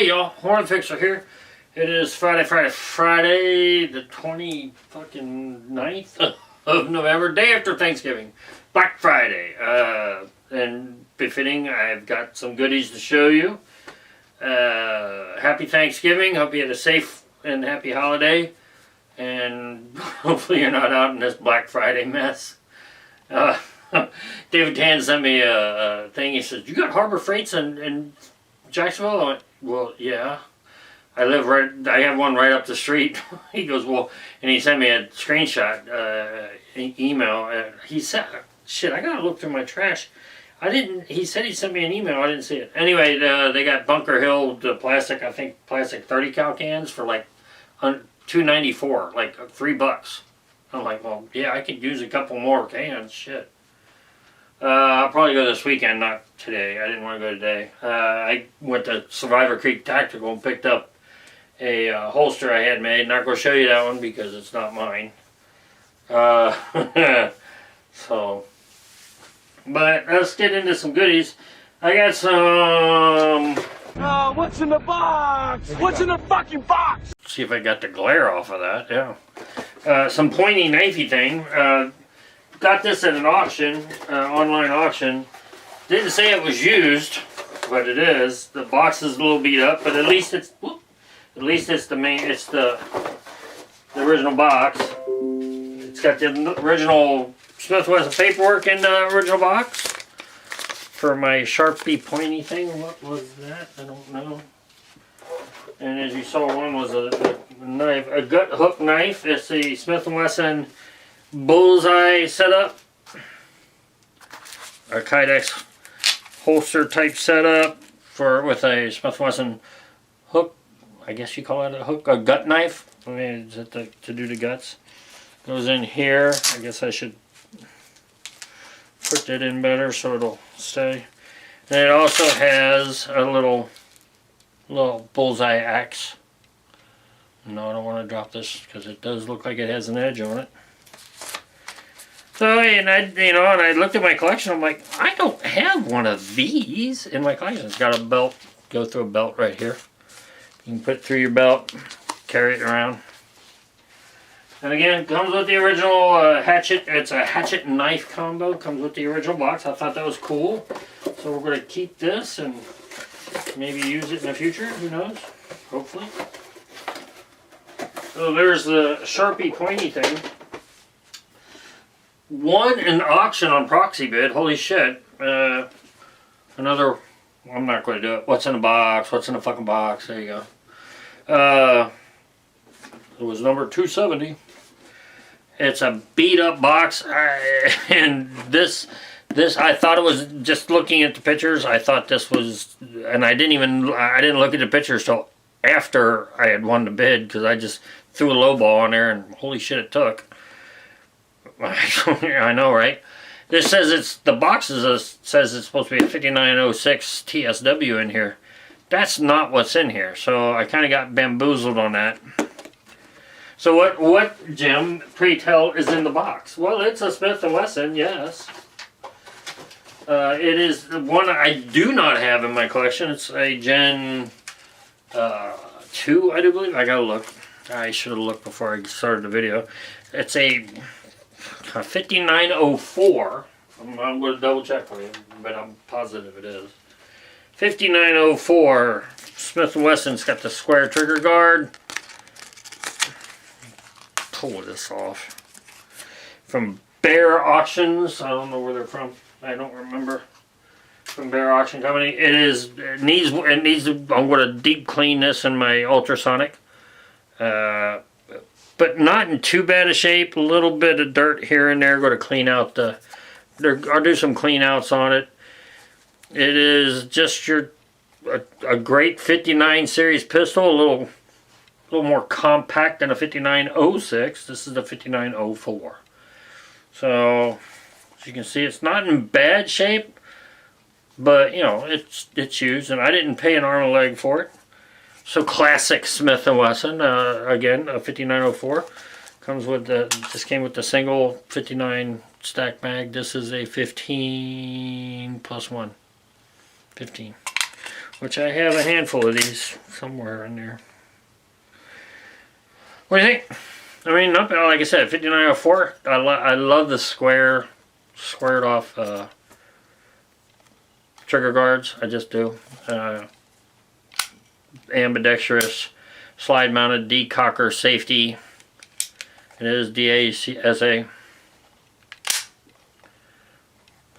y'all, Hrntfixr here. It is Friday, the 29th of November, day after Thanksgiving, Black Friday. And befitting, I've got some goodies to show you. Happy Thanksgiving. Hope you had a safe and happy holiday. And hopefully you're not out in this Black Friday mess. David Tan sent me a thing. He says, "You got Harbor Freights in Jacksonville?" I went, "Well, yeah. I have one right up the street." He goes, "Well," and he sent me a screenshot, email. He said, "Shit, I gotta look through my trash." He said he sent me an email. I didn't see it. Anyway, they got Bunker Hill, the plastic 30 cal cans for like $2.94, like $3. I'm like, well, yeah, I could use a couple more cans. Shit. I'll probably go this weekend, not today. I didn't want to go today. I went to Survivor Creek Tactical and picked up a holster I had made. Not going to show you that one because it's not mine. So, but let's get into some goodies. I got some... what's in the box? What's in the fucking box? See if I got the glare off of that, yeah. Some pointy knifey thing. Got this at an auction, online auction. Didn't say it was used, but it is. The box is a little beat up, but at least it's the original box. It's got the original Smith & Wesson paperwork in the original box for my Sharpie pointy thing. What was that? I don't know. And as you saw, one was a knife, a gut hook knife. It's the Smith & Wesson bullseye setup, a Kydex holster type setup with a Smith & Wesson hook. I guess you call it a hook, a gut knife. I mean, is it to do the guts? Goes in here. I guess I should put that in better so it'll stay. And it also has a little bullseye axe. No, I don't want to drop this because it does look like it has an edge on it. So, and I looked at my collection. I'm like, I don't have one of these in my collection. It's got a belt. Go through a belt right here. You can put it through your belt, carry it around. And again, it comes with the original hatchet. It's a hatchet knife combo. Comes with the original box. I thought that was cool. So we're going to keep this and maybe use it in the future. Who knows? Hopefully. So there's the Sharpie pointy thing. Won an auction on Proxy Bid. Holy shit. Another... I'm not going to do it. What's in the box? What's in the fucking box? There you go. It was number 270. It's a beat up box. And this I thought it was, just looking at the pictures, I thought this was, and I didn't look at the pictures till after I had won the bid, because I just threw a low ball on there and holy shit it took. I know, right? This says the box says it's supposed to be a 5906 TSW in here. That's not what's in here, so I kind of got bamboozled on that. So what, Jim, pray tell, is in the box? Well, it's a Smith & Wesson, yes. It is one I do not have in my collection. It's a Gen 2, I do believe. I gotta look. I should have looked before I started the video. It's a 5904. I'm going to double check for you, but I'm positive it is. 5904 Smith & Wesson's got the square trigger guard. Pull this off. From Bear Auctions. I don't know where they're from. I don't remember. From Bear Auction Company. It needs I'm going to deep clean this in my ultrasonic. But not in too bad a shape. A little bit of dirt here and there. Going to clean out I'll do some clean outs on it. It is just a great 59 series pistol. A little more compact than a 5906. This is the 5904. So as you can see, it's not in bad shape, but you know it's used, and I didn't pay an arm and a leg for it. So classic Smith & Wesson, again, a 5904. Comes with just came with the single 59 stack mag. This is a 15 plus 1. 15. which I have a handful of these somewhere in there. What do you think? I mean, not bad. Like I said, 5904. I love the squared off trigger guards. I just do. Ambidextrous, slide mounted, decocker safety. It is DASA.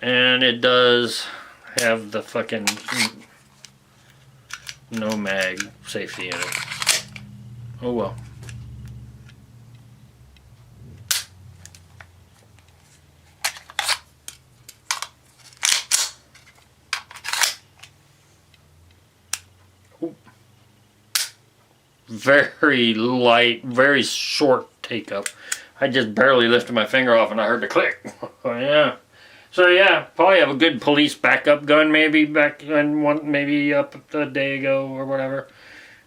And it does have the fucking no mag safety in it. Oh well. Very light, very short take up. I just barely lifted my finger off and I heard the click. Oh yeah. So yeah, probably have a good police backup gun maybe back in one, maybe up a day ago or whatever.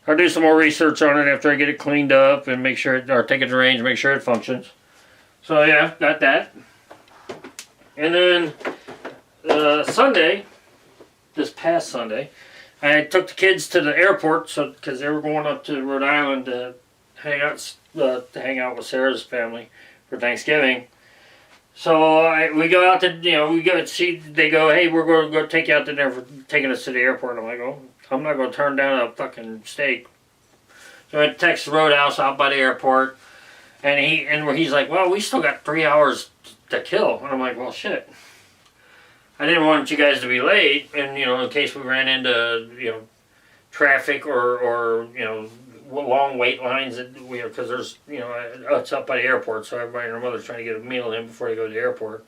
I'll do some more research on it after I get it cleaned up and make sure it, or take it to range, make sure it functions. So yeah, got that. And then Sunday, this past Sunday, I took the kids to the airport because they were going up to Rhode Island to hang out with Sarah's family for Thanksgiving. So we go out to, we go see, they go, hey, we're going to go take you out to dinner for taking us to the airport. I'm like, oh, I'm not going to turn down a fucking steak. So I text Roadhouse out by the airport, and he's like, well, we still got 3 hours to kill. And I'm like, well, shit. I didn't want you guys to be late, and in case we ran into traffic or long wait lines because there's it's up by the airport, so everybody and their mother's trying to get a meal in before they go to the airport.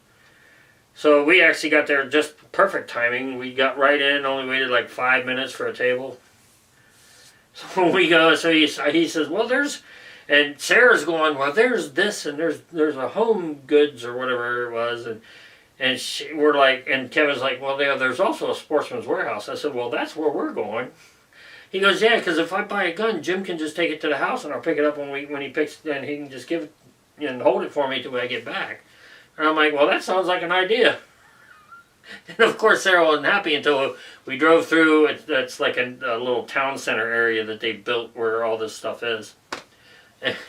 So we actually got there just perfect timing. We got right in, only waited like 5 minutes for a table. So we go. So he says, well, and Sarah's going, well, there's this and there's a Home Goods or whatever it was, and we're like, and Kevin's like, well, there's also a Sportsman's Warehouse. I said, well, that's where we're going. He goes, yeah, because if I buy a gun, Jim can just take it to the house and I'll pick it up when he picks it, and he can just give it and hold it for me till I get back. And I'm like, well, that sounds like an idea. And of course, Sarah wasn't happy until we drove through. It's like a little town center area that they built where all this stuff is.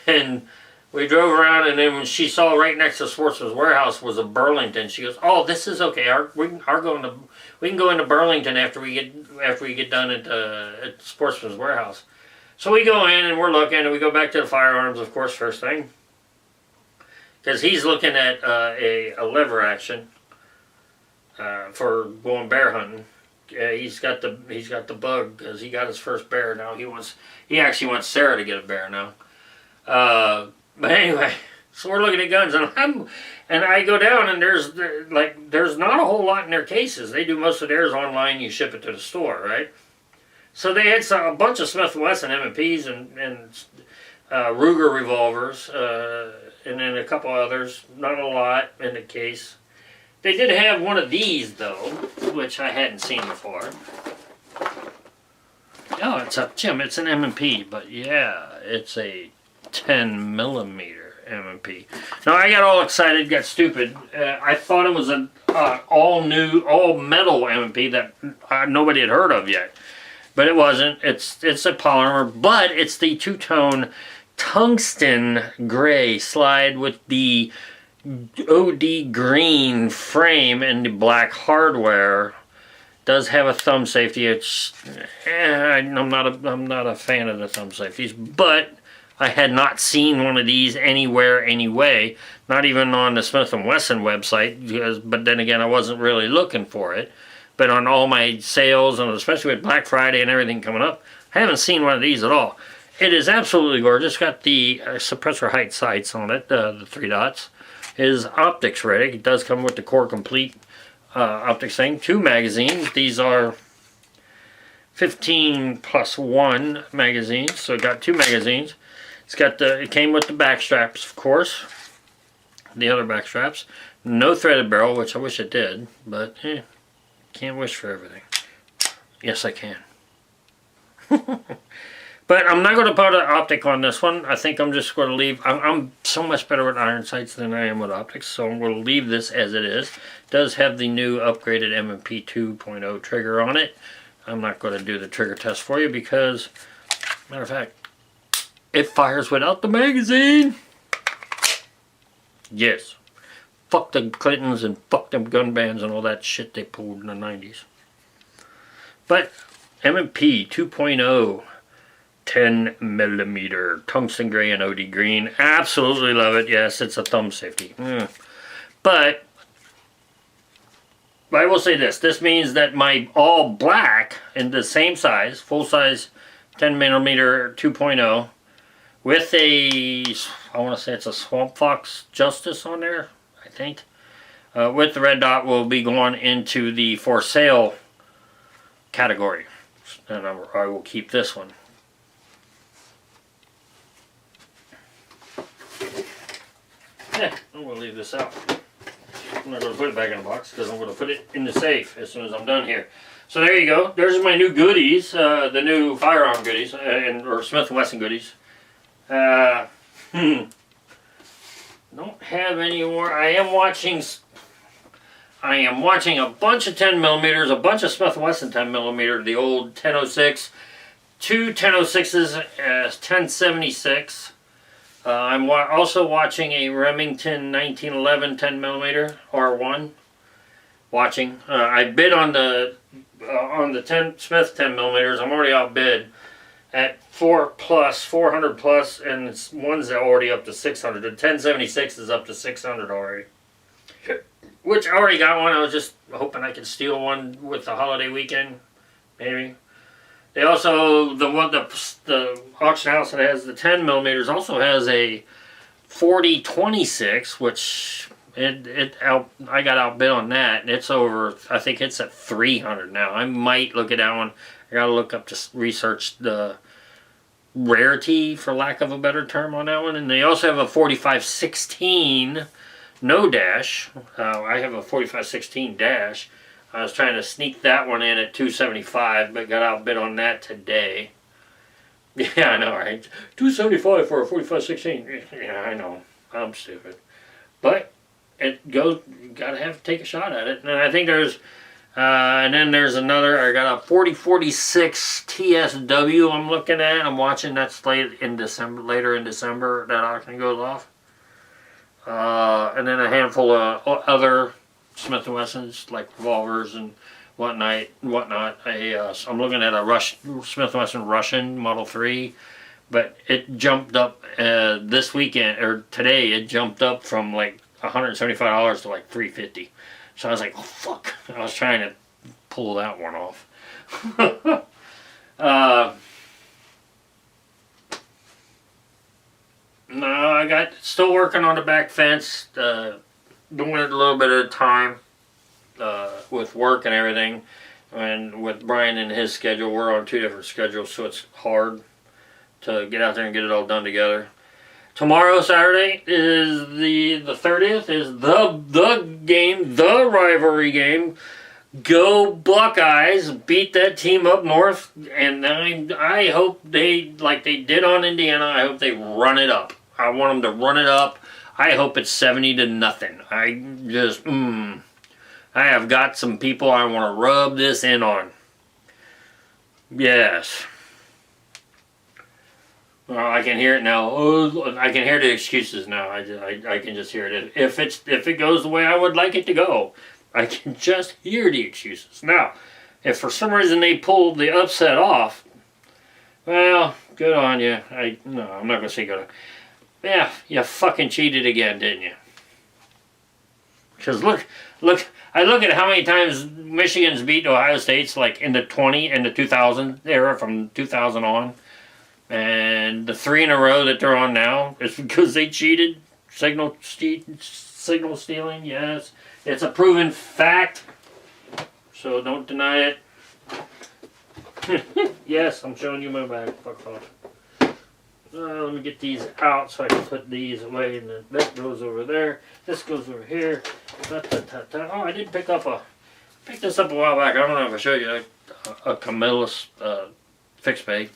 And we drove around, and then when she saw right next to Sportsman's Warehouse was a Burlington, she goes, "Oh, this is okay. We can go into Burlington after we get done at Sportsman's Warehouse." So we go in and we're looking, and we go back to the firearms, of course, first thing, because he's looking at a lever action for going bear hunting. He's got the bug because he got his first bear. Now he actually wants Sarah to get a bear now. But anyway, so we're looking at guns, and I go down, and there's not a whole lot in their cases. They do most of theirs online. You ship it to the store, right? So they had a bunch of Smith & Wesson M&Ps and Ruger revolvers, and then a couple others. Not a lot in the case. They did have one of these though, which I hadn't seen before. Oh, it's an M&P, but yeah, it's a 10 millimeter M&P. Now I got all excited, got stupid. I thought it was an all metal M&P that nobody had heard of yet, but it wasn't. It's a polymer, but it's the two-tone tungsten gray slide with the OD green frame and the black hardware. Does have a thumb safety. I'm not a fan of the thumb safeties, but I had not seen one of these anywhere anyway, not even on the Smith & Wesson website, but then again, I wasn't really looking for it. But on all my sales, and especially with Black Friday and everything coming up, I haven't seen one of these at all. It is absolutely gorgeous. It's got the suppressor height sights on it, the 3 dots. It is optics ready. It does come with the Core Complete optics thing. 2 magazines. These are 15+1 magazines, so it got 2 magazines. It came with the back straps, of course. The other back straps. No threaded barrel, which I wish it did, but can't wish for everything. Yes, I can. But I'm not going to put an optic on this one. I think I'm just going to leave. I'm so much better with iron sights than I am with optics, so I'm going to leave this as it is. It does have the new upgraded M&P 2.0 trigger on it. I'm not going to do the trigger test for you because, matter of fact, it fires without the magazine. Yes. Fuck the Clintons and fuck them gun bans and all that shit they pulled in the 90s. But M&P 2.0, 10 millimeter tungsten gray and OD green. Absolutely love it. Yes, it's a thumb safety. But I will say this. This means that my all black in the same size, full size 10 millimeter 2.0 with a, I want to say it's a Swamp Fox Justice on there, I think. With the red dot will be going into the for sale category. And I will keep this one. Yeah, I'm going to leave this out. I'm not going to put it back in the box because I'm going to put it in the safe as soon as I'm done here. So there you go. There's my new goodies, the new firearm goodies, or Smith & Wesson goodies. Don't have any more. I am watching a bunch of 10 millimeters, a bunch of Smith & Wesson 10 millimeter, the old 1006, two 1006s, 1076. I'm also watching a Remington 1911 10 millimeter R1. I bid on the 10 Smith 10 millimeters. I'm already outbid at 400 plus, and one's already up to 600. The 1076 is up to 600 already. Which I already got one. I was just hoping I could steal one with the holiday weekend, maybe. They also, the auction house that has the 10 millimeters also has a 40-26, which I got outbid on that, and it's over, I think it's at 300 now. I might look at that one. I gotta look up to research the rarity, for lack of a better term, on that one. And they also have a 45-16 no dash. I have a 45-16 dash. I was trying to sneak that one in at $275, but got outbid on that today. Yeah, I know, right? $275 for a 45-16. Yeah, I know. I'm stupid. But it goes, you gotta take a shot at it. And I think there's, and then there's another, I got a 40-46 TSW I'm looking at. I'm watching, that's later in December, that auction goes off. And then a handful of other Smith & Wessons, like revolvers and whatnot. I'm looking at a Smith & Wesson Russian Model 3, but it jumped up this weekend, or today, it jumped up from like $175 to like $350. So I was like, oh fuck, I was trying to pull that one off. No, I still working on the back fence, doing it a little bit at a time, with work and everything, and with Brian and his schedule, we're on two different schedules, so it's hard to get out there and get it all done together. Tomorrow, Saturday, is the 30th, is the game, the rivalry game. Go Buckeyes, beat that team up north, and I hope they, like they did on Indiana, I hope they run it up. I want them to run it up. I hope it's 70-0. I have got some people I want to rub this in on. Yes. Well, I can hear it now. Oh, I can hear the excuses now. I can just hear it. If it goes the way I would like it to go, I can just hear the excuses. Now, if for some reason they pull the upset off, well, good on you. No, I'm not going to say good on. Yeah, you fucking cheated again, didn't you? Because look, I look at how many times Michigan's beat Ohio State's, like in the 2000 era, from 2000 on. And the 3 in a row that they're on now is because they cheated. Signal stealing, yes. It's a proven fact. So don't deny it. Yes, I'm showing you my bag. Fuck off. Let me get these out so I can put these away, and then that goes over there. This goes over here. Oh, I did picked this up a while back. I don't know if I showed you a Camillus fixed bait.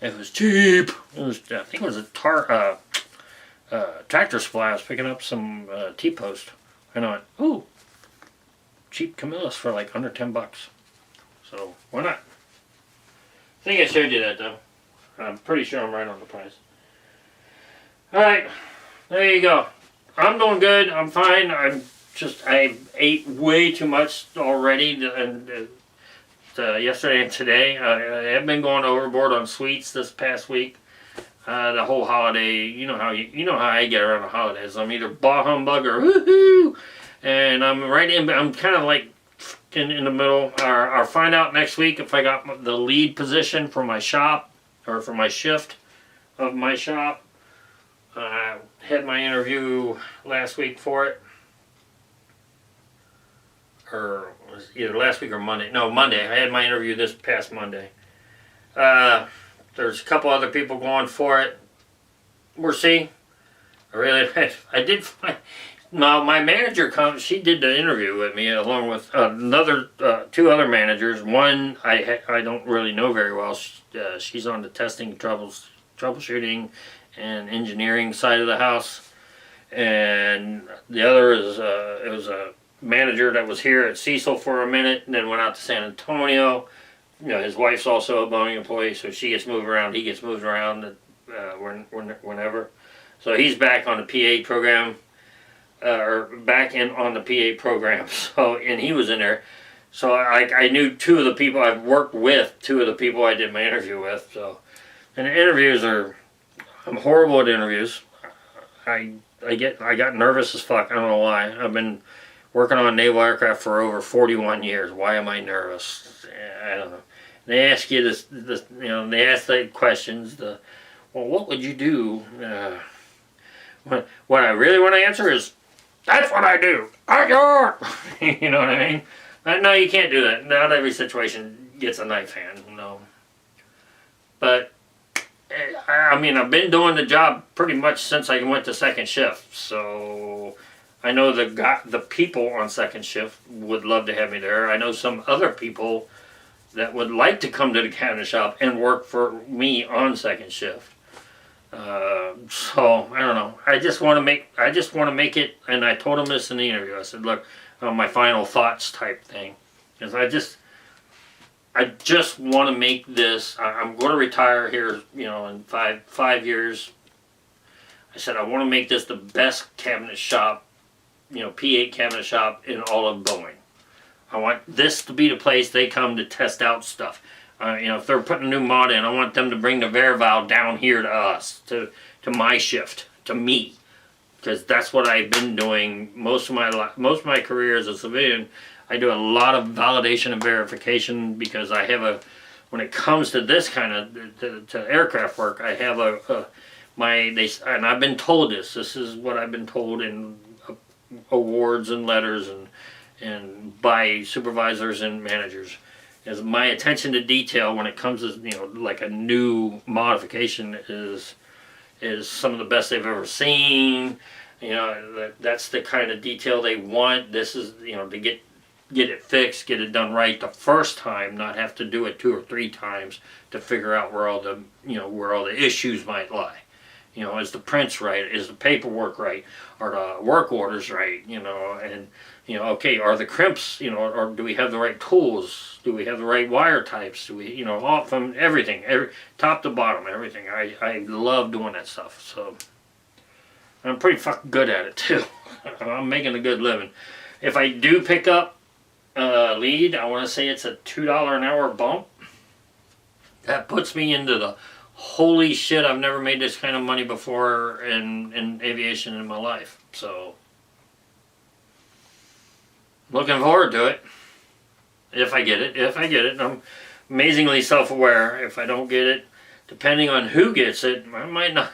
It was cheap. I think it was a tractor supply. I was picking up some T-post, and I went, ooh, cheap Camillus for like under $10. So why not? I think I showed you that though. I'm pretty sure I'm right on the price. Alright, there you go. I'm doing good. I'm fine. I ate way too much already yesterday and today. I have been going overboard on sweets this past week. The whole holiday, you know how I get around the holidays. I'm either bah humbug or woohoo, and I'm right in. I'm kind of like in the middle. I'll find out next week if I got the lead position for my shop or for my shift of my shop. Had my interview last week for it, or it was either last week or Monday. No, Monday. I had my interview this past Monday. There's a couple other people going for it. We'll see. I did find. Now my manager she did the interview with me along with two other managers. One I don't really know very well. She's on the testing, troubleshooting, and engineering side of the house, and the other is it was a manager that was here at Cecil for a minute and then went out to San Antonio. You know, his wife's also a Boeing employee, so she gets moved around. He gets moved around whenever. So he's back on the PA program, or back in on the PA program. So, and he was in there. So I knew two of the people I've worked with, two of the people I did my interview with. So, and the interviews I'm horrible at interviews. I got nervous as fuck. I don't know why. I've been working on naval aircraft for over 41 years. Why am I nervous? I don't know. They ask you this, they ask the questions. Well, what would you do? What I really want to answer is, that's what I do. You know what I mean? No, you can't do that. Not every situation gets a knife hand. No. But I mean, I've been doing the job pretty much since I went to second shift. So I know the people on second shift would love to have me there. I know some other people that would like to come to the cabinet shop and work for me on second shift. So I don't know. I just want to make it. And I told him this in the interview. I said, look, my final thoughts type thing, because I just want to make this. I'm going to retire here, in five years. I said I want to make this the best cabinet shop, P8 cabinet shop in all of Boeing. I want this to be the place they come to test out stuff. If they're putting a new mod in, I want them to bring the Verval down here to us, to my shift, to me, because that's what I've been doing most of my career as a civilian. I do a lot of validation and verification because I have when it comes to this kind of to aircraft work, I have and I've been told this. This is what I've been told in awards and letters and by supervisors and managers, is my attention to detail when it comes to like a new modification is some of the best they've ever seen. That's the kind of detail they want. This is to get it fixed, get it done right the first time, not have to do it 2 or 3 times to figure out where all the issues might lie. Is the prints right? Is the paperwork right? Are the work orders right? Okay, are the crimps, or do we have the right tools? Do we have the right wire types? Do we, all from everything, top to bottom, everything. I love doing that stuff, so I'm pretty fucking good at it too. I'm making a good living. If I do pick up lead, I want to say it's a $2 an hour bump. That puts me into the holy shit, I've never made this kind of money before in aviation in my life. So looking forward to it. If I get it. I'm amazingly self-aware. If I don't get it, depending on who gets it, I might not.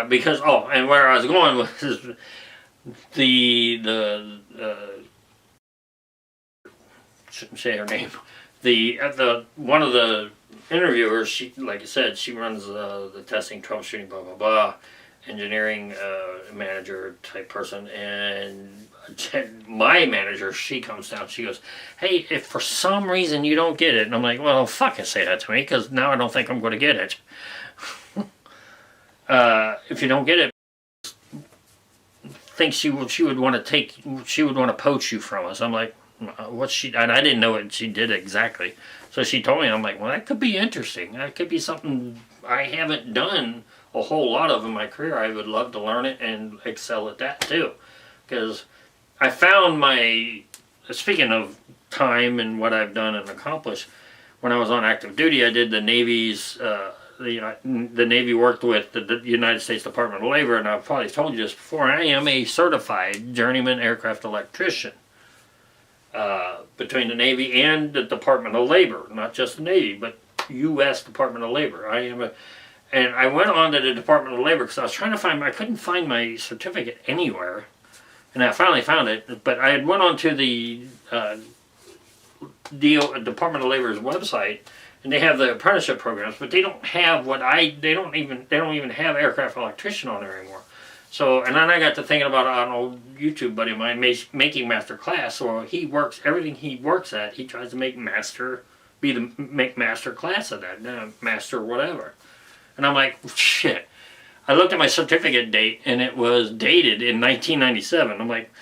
Because and where I was going was the shouldn't say her name. The one of the interviewers, she, like I said, she runs the testing, troubleshooting, blah blah blah, engineering manager type person, and my manager, she comes down, she goes, hey, if for some reason you don't get it, and I'm like, well, fucking say that to me, because now I don't think I'm going to get it. If you don't get it, think she would want to poach you from us. I'm like, what she, and I didn't know what she did exactly. So she told me, I'm like, well, that could be interesting. That could be something I haven't done a whole lot of in my career. I would love to learn it and excel at that too. Because I found speaking of time and what I've done and accomplished, when I was on active duty, I did the Navy's, the Navy worked with the United States Department of Labor, and I've probably told you this before, I am a certified journeyman aircraft electrician. Between the Navy and the Department of Labor, not just the Navy, but U.S. Department of Labor. And I went on to the Department of Labor because I was trying to find, I couldn't find my certificate anywhere, and I finally found it. But I had went on to the Department of Labor's website, and they have the apprenticeship programs, but they don't have they don't even have aircraft electrician on there anymore. So, and then I got to thinking about an old YouTube buddy of mine, making master class. So everything he works at, he tries to make master class of that, master whatever. And I'm like, shit. I looked at my certificate date, and it was dated in 1997. I'm like,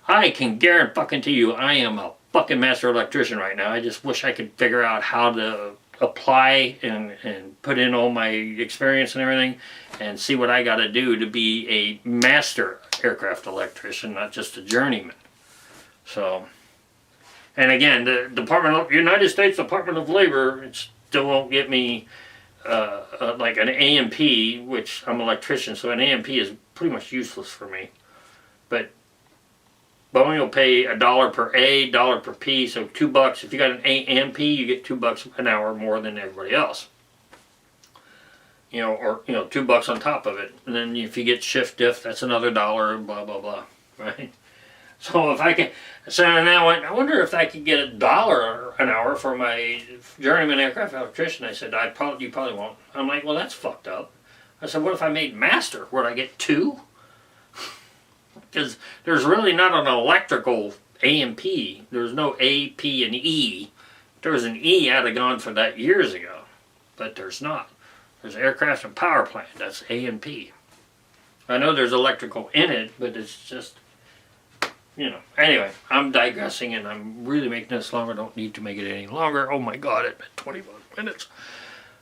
I can guarantee you, I am a fucking master electrician right now. I just wish I could figure out how to apply and put in all my experience and everything and see what I got to do to be a master aircraft electrician, not just a journeyman. So, and again, the United States Department of Labor, it still won't get me like an AMP, which I'm an electrician, so an AMP is pretty much useless for me. But Boeing will pay $1 per A, $1 per P, so $2. If you got an AMP, you get $2 an hour more than everybody else. Or $2 on top of it. And then if you get shift diff, that's another $1, blah blah blah, right? So if I can, so now I wonder if I could get $1 an hour for my journeyman aircraft electrician. I said, you probably won't. I'm like, well, that's fucked up. I said, what if I made master? Would I get $2? Because there's really not an electrical AMP. There's no A, P, and E. If there was an E, I'd have gone for that years ago. But there's not. There's aircraft and power plant. That's A and P. I know there's electrical in it, but it's just, Anyway, I'm digressing, and I'm really making this longer. I don't need to make it any longer. Oh my God, it's been 21 minutes.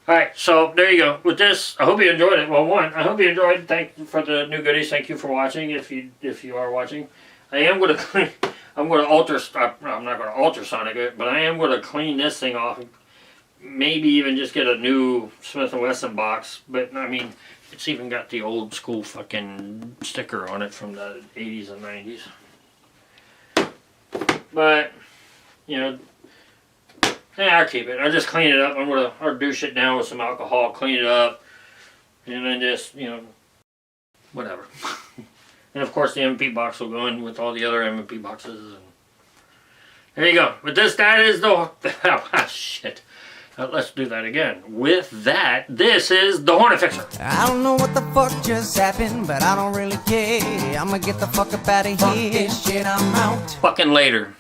Alright, so there you go. With this, I hope you enjoyed it. Well, I hope you enjoyed it. Thank you for the new goodies. Thank you for watching, if you are watching. I am going to I'm not going to ultrasonic it, but I am going to clean this thing off. Maybe even just get a new Smith & Wesson box. But, I mean, it's even got the old school fucking sticker on it from the 80s and 90s. But, yeah, I'll keep it. I'll just clean it up. I'll douche it down with some alcohol, clean it up, and then just, whatever. And of course the MP box will go in with all the other MP boxes. And there you go. With this, that is the... Oh, shit. Let's do that again. With that, this is the Hrntfixr. I don't know what the fuck just happened, but I don't really care. I'ma get the fuck up out of here. Fuck this shit, I'm out. Fucking later.